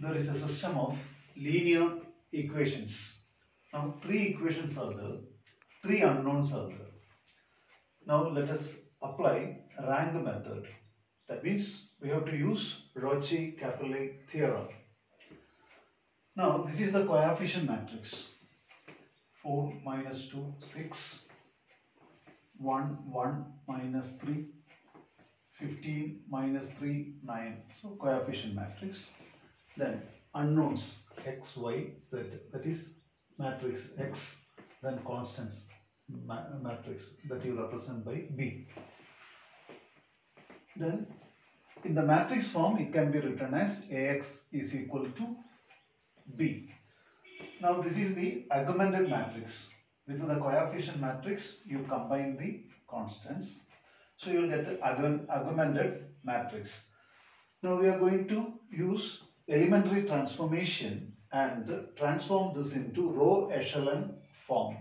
there is a system of linear equations. Now, three equations are there, three unknowns are there. Now, let us apply rank method. That means we have to use Cauchy-Capellette theorem. Now, this is the coefficient matrix. 4 minus 2, 6, 1, 1 minus 3, 15 minus 3, 9. So, coefficient matrix. Then unknowns x, y, z, that is matrix X, then constants matrix that you represent by B. Then in the matrix form it can be written as Ax is equal to B. Now this is the augmented matrix. With the coefficient matrix you combine the constants. So you will get the augmented matrix. Now we are going to use elementary transformation and transform this into row echelon form.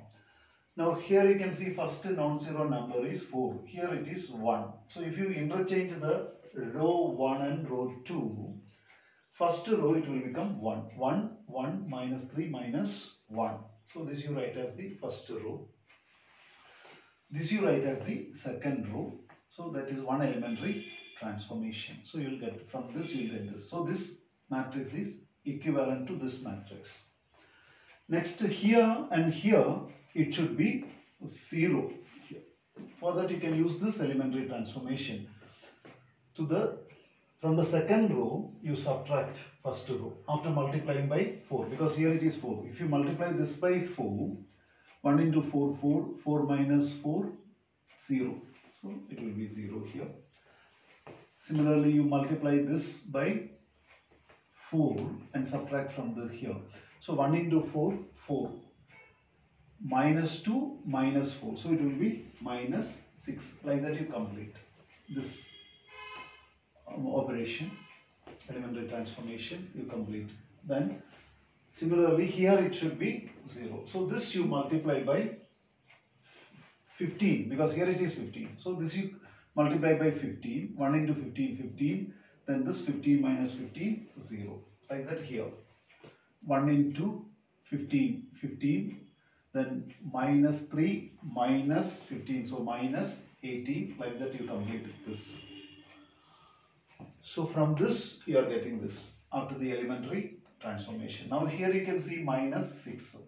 Now here you can see first non-zero number is 4. Here it is 1. So if you interchange the row 1 and row 2, first row it will become 1. 1, 1 minus 3 minus 1. So this you write as the first row. This you write as the second row. So that is one elementary transformation. So you will get from this you will get this. So this matrix is equivalent to this matrix. Next here and here it should be 0. Here. For that you can use this elementary transformation. From the second row you subtract first row after multiplying by 4, because here it is 4. If you multiply this by 4, 1 into 4, 4, 4 minus 4, 0. So it will be 0 here. Similarly you multiply this by 4 and subtract from the here. So 1 into 4, 4. Minus 2, minus 4. So it will be minus 6. Like that you complete this operation, elementary transformation, you complete. Then similarly here it should be 0. So this you multiply by 15, because here it is 15. So this you multiply by 15. 1 into 15, 15. Then this 15 minus 15, 0. Like that here. 1 into 15, 15. Then minus 3 minus 15. So minus 18. Like that you complete this. So from this you are getting this after the elementary transformation. Now here you can see minus 6.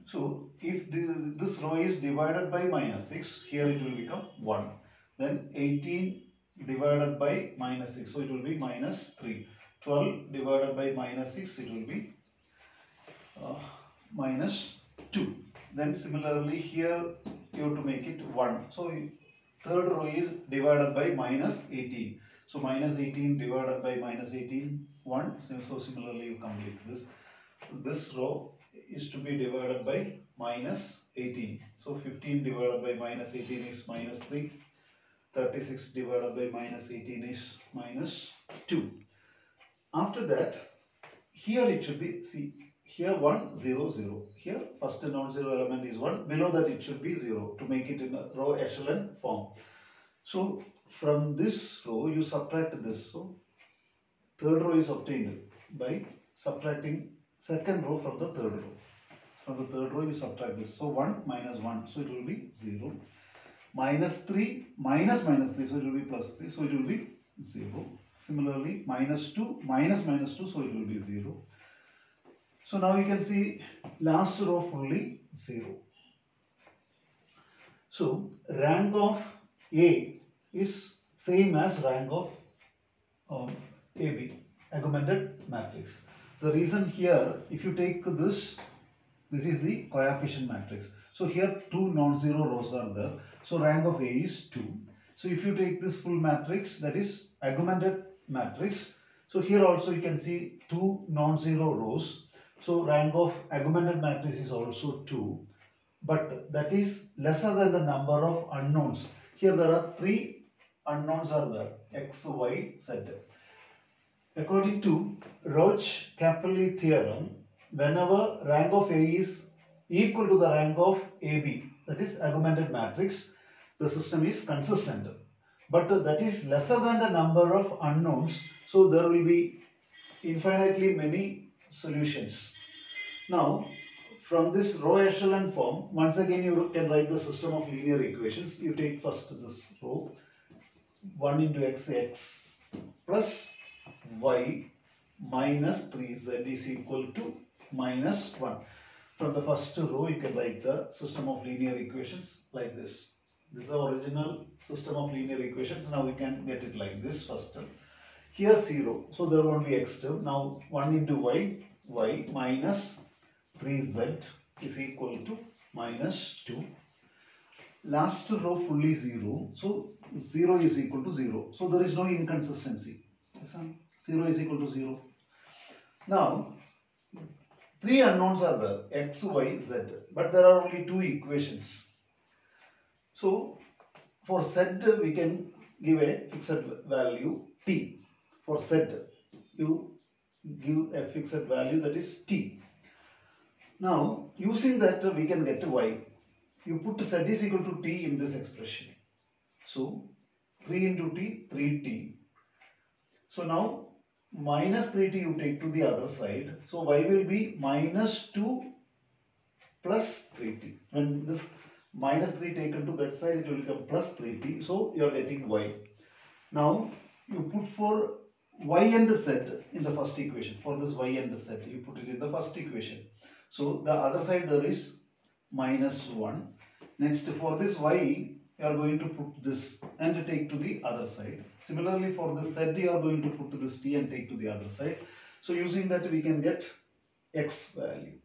So if this row is divided by minus 6, here it will become 1. Then 18 divided by minus 6, so it will be minus 3. 12 divided by minus 6, it will be minus 2. Then similarly here you have to make it 1. So third row is divided by minus 18. So minus 18 divided by minus 18, 1. So similarly you complete this. This row is to be divided by minus 18. So 15 divided by minus 18 is minus 3. 36 divided by minus 18 is minus 2. After that, here it should be, see, here 1, 0, 0. Here first non-zero element is 1. Below that it should be 0 to make it in a row echelon form. So from this row you subtract this. So third row is obtained by subtracting second row from the third row. From the third row you subtract this. So 1 minus 1. So it will be 0. Minus 3 minus minus 3. So it will be plus 3. So it will be 0. Similarly minus 2 minus minus 2. So it will be 0. So now you can see last row fully 0. So rank of A is same as rank of AB, augmented matrix. The reason here, if you take this is the coefficient matrix. So here two non-zero rows are there. So rank of A is 2. So if you take this full matrix, that is augmented matrix. So here also you can see two non-zero rows. So rank of augmented matrix is also 2. But that is lesser than the number of unknowns. Here there are 3 unknowns are there, x, y, z. According to Cauchy-Capellette theorem, whenever rank of A is equal to the rank of AB, that is augmented matrix, the system is consistent. But that is lesser than the number of unknowns, so there will be infinitely many solutions. Now, from this row echelon form, once again you can write the system of linear equations. You take first this row, 1 into x plus y minus 3z is equal to minus 1. From the first row, you can write the system of linear equations like this. This is the original system of linear equations. Now we can get it like this first term. Here 0, so there won't be x term. Now 1 into y minus 3z is equal to minus 2. Last row fully 0, so 0 is equal to 0. So there is no inconsistency. 0 is equal to 0. Now, 3 unknowns are there, x, y, z, but there are only 2 equations. So, for z we can give a fixed value t. For z, you give a fixed value that is t. Now, using that we can get y. You put z is equal to t in this expression. So, 3 into t, 3t. So, now minus 3t you take to the other side. So, y will be minus 2 plus 3t. When this minus 3 taken to that side, it will become plus 3t. So, you are getting y. Now, you put for y and z in the first equation. For this y and z, you put it in the first equation. So, the other side there is minus 1. Next, for this y, you are going to put this and take to the other side. Similarly, for this z, you are going to put this t and take to the other side. So, using that, we can get x value.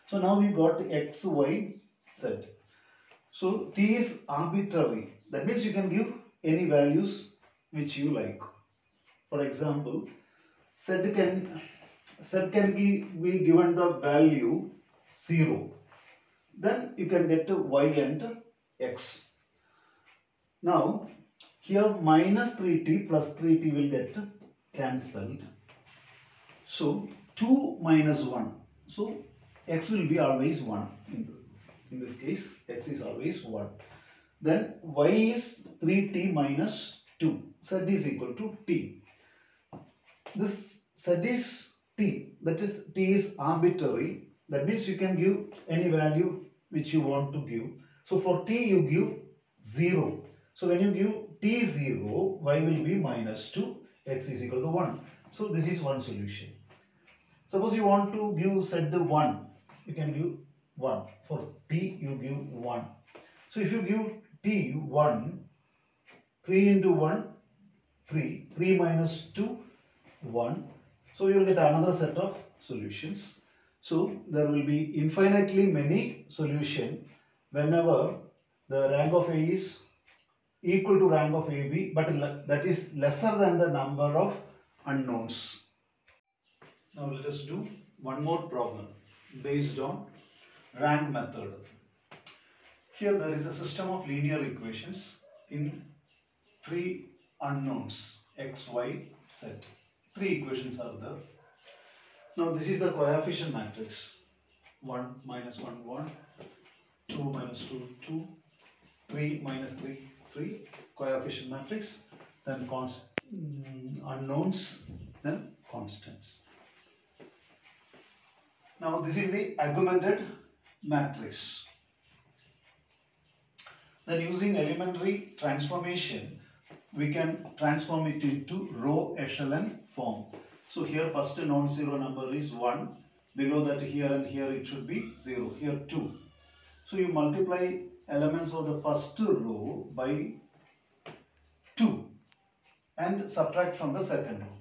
So, now we got x, y, z. So, t is arbitrary. That means you can give any values which you like. For example, z can be given the value 0. Then you can get y and x. Now, here minus 3t plus 3t will get cancelled. So, 2 minus 1. So, x will be always 1. In this case, x is always 1. Then y is 3t minus 2. Z is equal to t. This z is t. That is, t is arbitrary. That means you can give any value which you want to give. So for t you give 0. So when you give t 0, y will be minus 2, x is equal to 1. So this is one solution. Suppose you want to give z 1, you can give 1. For t you give 1. So if you give t 1, 3 into 1, 3. 3 minus 2, 1. So you will get another set of solutions. So there will be infinitely many solutions whenever the rank of A is equal to rank of AB, but that is lesser than the number of unknowns. Now let us do one more problem based on rank method. Here there is a system of linear equations in 3 unknowns x, y, z. 3 equations are there. Now this is the coefficient matrix. 1 minus 1, 1. 2 minus 2, 2. 3 minus 3, 3. Coefficient matrix. Then unknowns. Then constants. Now this is the augmented matrix. Then using elementary transformation, we can transform it into row echelon form. So here first non-zero number is 1. Below that here and here it should be 0. Here 2. So you multiply elements of the first row by 2 and subtract from the second row.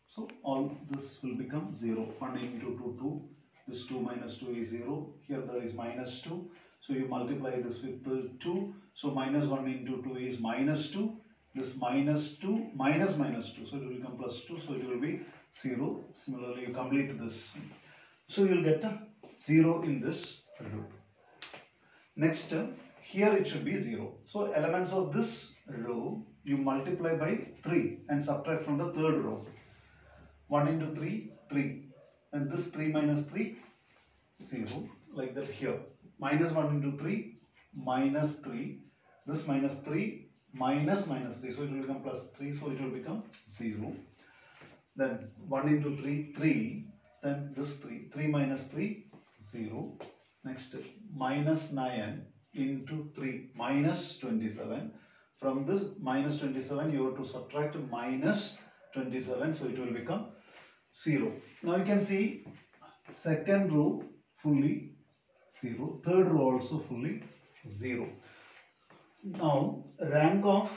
So all this will become 0. 1 into 2, 2. This 2 minus 2 is 0. Here there is minus 2. So you multiply this with 2. So minus 1 into 2 is minus 2. This minus 2 minus minus 2. So it will become plus 2. So it will be 0. Similarly, you complete this. So you will get a 0 in this row. Next, here it should be 0. So elements of this row you multiply by 3 and subtract from the third row. 1 into 3, 3. And this 3 minus 3, 0. Like that here. Minus 1 into 3, minus 3. This minus 3, minus minus 3. So it will become plus 3. So it will become 0. then 1 into 3, 3, then this 3, 3 minus 3, 0. Next, minus 9 into 3, minus 27. From this minus 27, you have to subtract minus 27, so it will become 0. Now you can see second row fully 0, third row also fully 0. Now rank of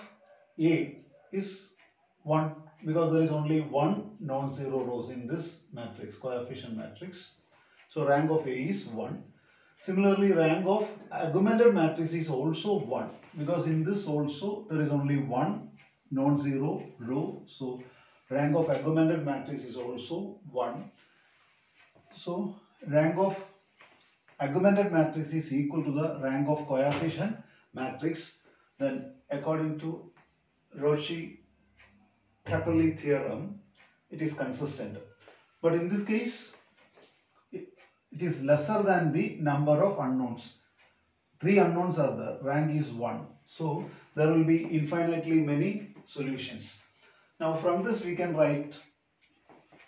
A is 1 because there is only one non-zero rows in this matrix, coefficient matrix. So rank of A is 1. Similarly, rank of augmented matrix is also 1 because in this also there is only one non-zero row. So rank of augmented matrix is also 1. So rank of augmented matrix is equal to the rank of coefficient matrix. Then according to Cauchy-Capelli theorem, it is consistent. But in this case, it is lesser than the number of unknowns. 3 unknowns are there, rank is 1. So there will be infinitely many solutions. Now from this we can write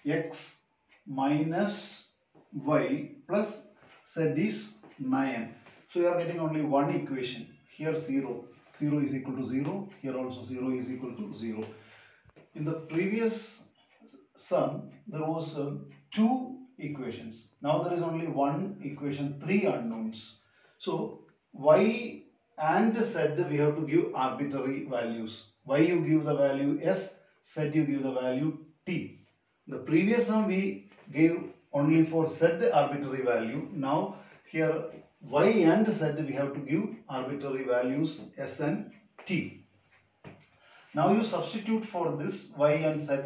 x minus y plus z is 9. So you are getting only one equation. Here 0. 0 is equal to 0. Here also 0 is equal to 0. In the previous sum, there was 2 equations. Now there is only one equation, 3 unknowns. So y and z we have to give arbitrary values. Y you give the value s, z you give the value t. The previous sum we gave only for z arbitrary value. Now here y and z we have to give arbitrary values s and t. Now you substitute for this y and z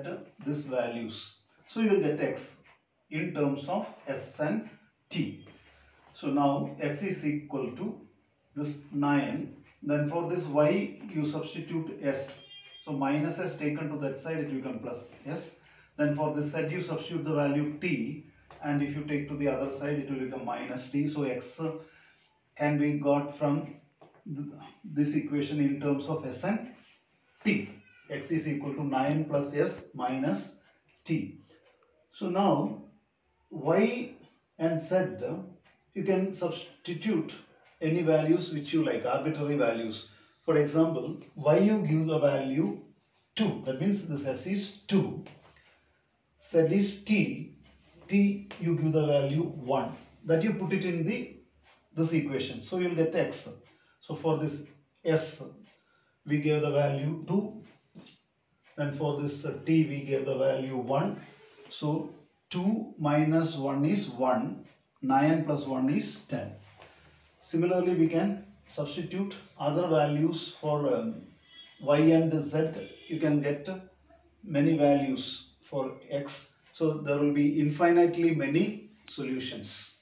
these values. So you will get x in terms of s and t. So now x is equal to this 9. Then for this y you substitute s. So minus s taken to that side, it will become plus s. Then for this z you substitute the value t, and if you take to the other side it will become minus t. So x can be got from this equation in terms of s and t. X is equal to 9 plus s minus t. So now y and z you can substitute any values which you like, arbitrary values. For example, y you give the value 2, that means this s is 2. Z is t, t you give the value 1, that you put it in this equation. So you will get x. So for this s we gave the value 2, and for this t we gave the value 1. So 2 minus 1 is 1, 9 plus 1 is 10. Similarly, we can substitute other values for y and z. You can get many values for x. So there will be infinitely many solutions.